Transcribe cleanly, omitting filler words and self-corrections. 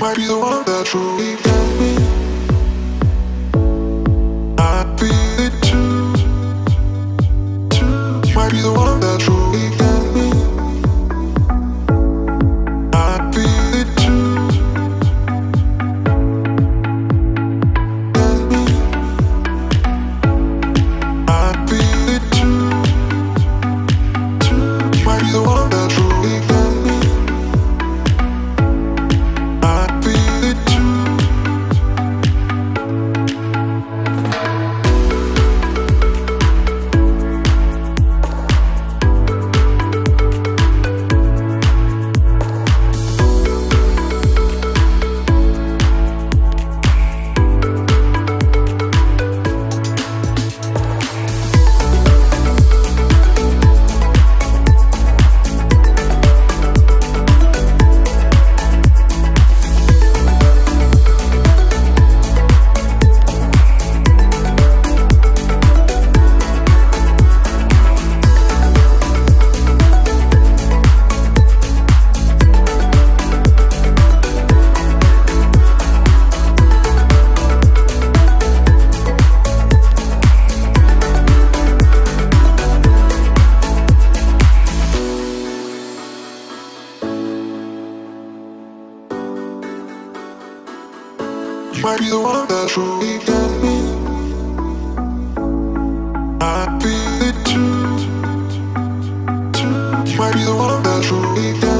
might be the one that truly got me. I feel it too. You might be the one that truly got me. I feel it too. Got me. I feel it too. You might be the one that truly got me. I feel it too. You might be the one that truly got me. I feel it too. You might be the one that truly got me.